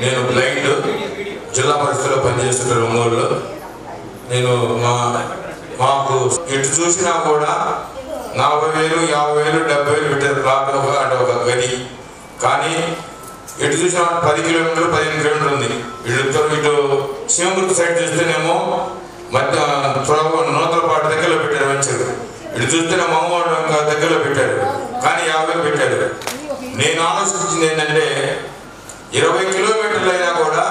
నేను బ్లైండ్ జిల్లా పరిషత్లో పనిచేస్తుంటాను ఒంగోలులో. నేను మాకు ఎటు చూసినా కూడా 40,000, 50,000, 70,000 పెట్టారు ప్లాట్ అంటే ఒక గది. కానీ ఎటు చూసినా 10 కిలోమీటర్లు 15 కిలోమీటర్లు ఉంది. ఇటు సింహగుర్తి సైడ్ చూస్తేనేమో మధ్య నూతలపాటు దగ్గరలో పెట్టారు వెంచర్. ఇటు చూస్తేనే మమ్మవాడు ఇంకా దగ్గరలో పెట్టారు, కానీ 50,000 పెట్టారు. నేను ఆలోచించింది ఏంటంటే 20 కిలోమీటర్లు అయినా కూడా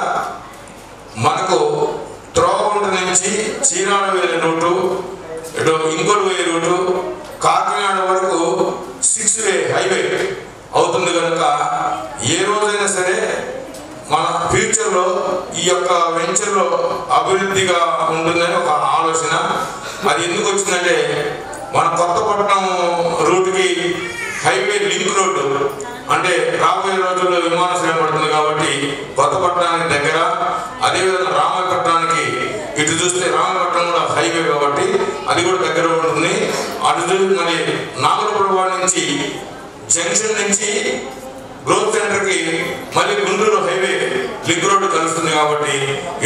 మనకు త్రోవగుంట నుంచి చీరాల వెళ్ళే రూటు, ఇటు ఇంకోటి పోయే రూటు, కాకినాడ వరకు 6 వే హైవే అవుతుంది. కనుక ఏ రోజైనా సరే మన ఫ్యూచర్లో ఈ యొక్క వెంచర్లో అభివృద్ధిగా ఉంటుందని ఒక ఆలోచన. అది ఎందుకు వచ్చిందంటే మన కొత్తపట్నం రూట్కి హైవే లింక్ రోడ్డు అంటే రాబోయే రోజుల్లో విమానాశ్రయం పడుతుంది కాబట్టి కొత్తపట్నానికి దగ్గర, అదేవిధంగా రామాయపట్నానికి ఇటు చూస్తే రామాయపట్నం కూడా హైవే కాబట్టి అది కూడా దగ్గర ఉంటుంది. అటు చూసి మరి నాగరపురవాడ నుంచి జంక్షన్ నుంచి గ్రోత్ సెంటర్కి మళ్ళీ గుంటూరు హైవే లింక్ రోడ్డు కలుస్తుంది కాబట్టి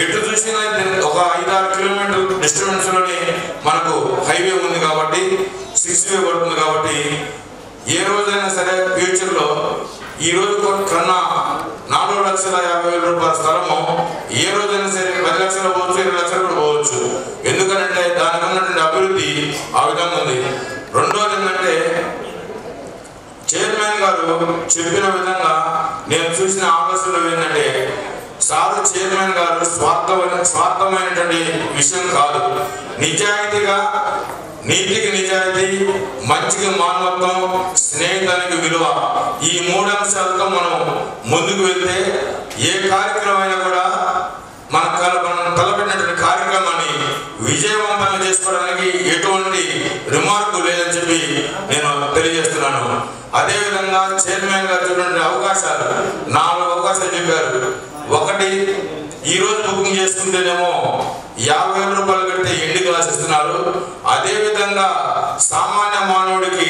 ఎటు చూసినా ఒక 5-6 కిలోమీటర్ల డిస్టెన్స్లోనే మనకు హైవే ఉంది కాబట్టి 6 వే పడుతుంది. కాబట్టి ఏ రోజైనా సరే ఫ్యూచర్లో ఈ రోజు కన్నా 4,50,000 రూపాయల స్థలము ఏ రోజైనా సరే 10 లక్షలు పోవచ్చు, 20 లక్షలు కూడా పోవచ్చు. ఎందుకనంటే దానికి ఉన్నటువంటి అభివృద్ధి ఆ విధంగా ఉంది. రెండోది ఏంటంటే చైర్మన్ గారు చెప్పిన విధంగా నేను చూసిన ఆలోచనలు ఏంటంటే సారు చైర్మన్ గారు స్వార్థమైనటువంటి విషయం కాదు, నిజాయితీగా, నీతికి నిజాయితీ, మంచికి మానవత్వం, స్నేహితానికి విలువ, ఈ 3 అంశాలతో మనం ముందుకు వెళ్తే ఏ కార్యక్రమం అయినా కూడా మనం తలపెట్టినటువంటి కార్యక్రమాన్ని విజయవంతంగా చేసుకోవడానికి ఎటువంటి రిమార్కు లేదని చెప్పి నేను తెలియజేస్తున్నాను. అదేవిధంగా చైర్మన్ గారు చూడండి అవకాశాలు 4 అవకాశాలు చెప్పారు. ఒకటి, ఈరోజు బుకింగ్ చేసుకుంటేనేమో 50,000 రూపాయలు కడితే ఎండి గ్లాస్ ఇస్తున్నారు. అదేవిధంగా సామాన్య మానవుడికి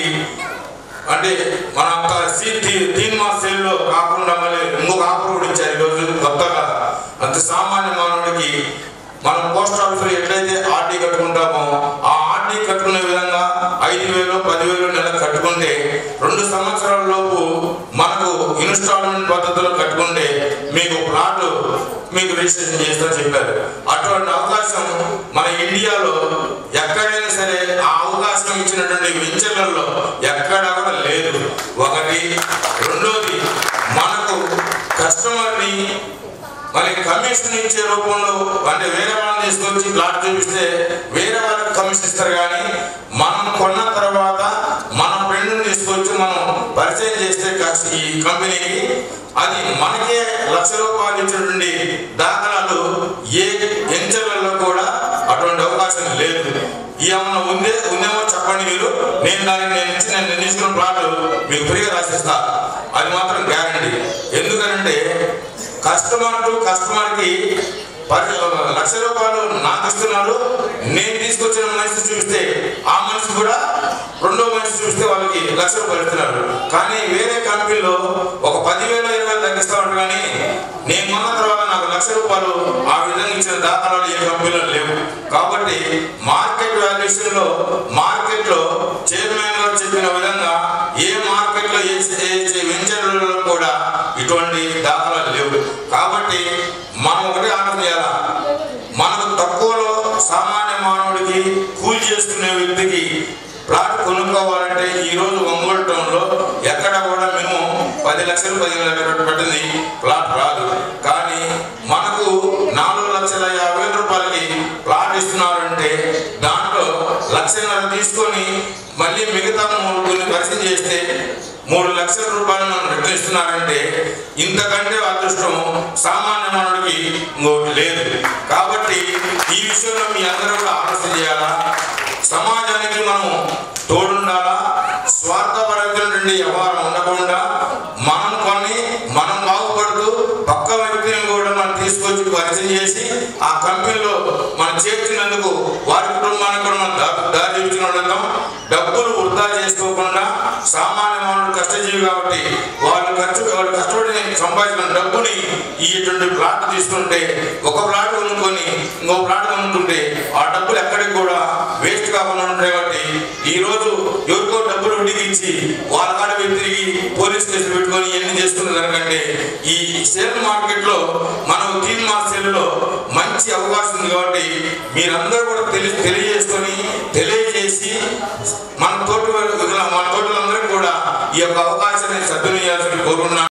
అంటే మన 3 మాస్ సేల్లో కాకుండా మళ్ళీ ఇంకొక ఆఫర్ కూడా ఇచ్చారు ఈరోజు కొత్తగా. అంత సామాన్య మానవుడికి మనం పోస్ట్ ఆఫీసులో ఎట్లయితే ఆర్డీ కట్టుకుంటామో ఆ ఆర్డీ కట్టుకునే విధంగా 5,000, 10,000 నెల కట్టుకుంటే 2 సంవత్సరాల లోపు మనకు ఇన్స్టాల్మెంట్ పద్ధతిలో కట్టుకుంటే మీకు ప్లాట్ మీకు రిజిస్ట్రేషన్ చేస్తారని చెప్పారు. అటువంటి అవకాశం మన ఇండియాలో ఎక్కడైనా సరే ఆ అవకాశం ఇచ్చినటువంటి వెంచర్లలో ఎక్కడా కూడా లేదు. ఒకటి. రెండోది, మనకు కస్టమర్ని మరి కమిషన్ ఇచ్చే రూపంలో అంటే వేరే వాళ్ళని తీసుకొచ్చి ప్లాట్ చూపిస్తే వేరే వాళ్ళకి కమిషన్ ఇస్తారు. కానీ మనం కొన్న తర్వాత మన ఫ్రెండ్ని తీసుకొచ్చి మనం పరిచయం చేస్తే ఈ కంపెనీకి అది మనకే 1,00,000 రూపాయలు ఇచ్చినటువంటి దాఖలాలు ఏ వెంచర్లలో కూడా అటువంటి అవకాశం లేదు. ఏమన్నా ఉందేమో చెప్పండి మీరు, నేను తీసుకున్న ప్లాట్ మీకు ఫ్రీగా రాసిస్తా, అది మాత్రం గ్యారంటీ. ఎందుకనంటే కస్టమర్కి 1,00,000 రూపాయలు నాకు ఇస్తున్నారు, నేను తీసుకొచ్చిన మనిషి చూపిస్తే ఆ మనిషి కూడా రెండో మనిషి చూపిస్తే వాళ్ళకి 1,00,000 రూపాయలు ఇస్తున్నారు. కానీ వేరే కంపెనీలో ఒక 10,000, 20,000 తగ్గిస్తా ఉంటారు. కానీ నేను మొన్న తర్వాత నాకు 1,00,000 రూపాయలు ఆ విధంగా ఇచ్చిన దాఖలాలు ఏ కంపెనీలో లేవు. కాబట్టి మార్కెట్ వాల్యుయేషన్లో మార్కెట్లో చైర్మన్ గారు చెప్పిన విధంగా ఏ మార్కెట్లో ఏ వెంచర్లలో కూడా ఇటువంటి దాఖలాలు లేవు. కాబట్టి మనం ఒకటే ఆలోచన చేయాలా, మనకు తక్కువలో సామాన్య మానవుడికి కూలి చేసుకునే వ్యక్తికి ప్లాట్ కొనుక్కోవాలంటే ఈరోజు ఒంగోలు టౌన్లో ఎక్కడ కూడా మేము 10 లక్షలు 15 లక్షలు పెట్టింది ప్లాట్ రాదు. కానీ మనకు 4,50,000 రూపాయలకి ప్లాట్ ఇస్తున్నారంటే దాంట్లో 1,50,000 తీసుకొని మళ్ళీ మిగతా కొన్ని పరిచయం చేస్తే 3,00,000 రూపాయలు మనం రిటర్న్ ఇస్తున్నారంటే ఇంతకంటే అదృష్టం సామాన్య మానవుడికి ఇంకోటి లేదు. కాబట్టి ఈ విషయంలో మీ అందరూ కూడా ఆలోచన చేయాలా, సమాజానికి మనం తోడుండాలా, స్వార్థపరమైనటువంటి వ్యవహారం ఉండకుండా మనం కొని మనం బాగుపడుతూ పక్క వ్యక్తిని కూడా మనం తీసుకొచ్చి పరిచయం చేసి ఆ కంపెనీలో మనం చేర్చినందుకు వారి కుటుంబానికి కూడా మనం దారి చూపించిన డబ్బులు వృధా చేసుకోకుండా సామాన్య మానవుడు కష్టజీవి కాబట్టి వాళ్ళు కష్టపడి సంపాదించిన డబ్బుని ఈ ఇటువంటి ప్లాట్ తీసుకుంటే ఒక ప్లాట్ కొనుక్కొని ఇంకో ప్లాట్ కొనుక్కుంటే ఆ డబ్బులు ఎక్కడికి కూడా వేస్ట్ కాకుండా ఉంటాయి. కాబట్టి ఈ రోజు ఎవరికో డబ్బులు ఉడికించి వాళ్ళ కాడ తిరిగి పోలీస్ కేసులు పెట్టుకొని ఎన్ని చేసుకున్న దానికంటే ఈ షేర్ మార్కెట్ లో మనం తీన్ మార్కెట్లో మంచి అవకాశం ఉంది. కాబట్టి మీరందరూ కూడా తెలియజేసి మన తోటి వాళ్ళందరికీ కూడా ఈ యొక్క అవకాశాన్ని సద్వినియోగం కోరుకున్నాను.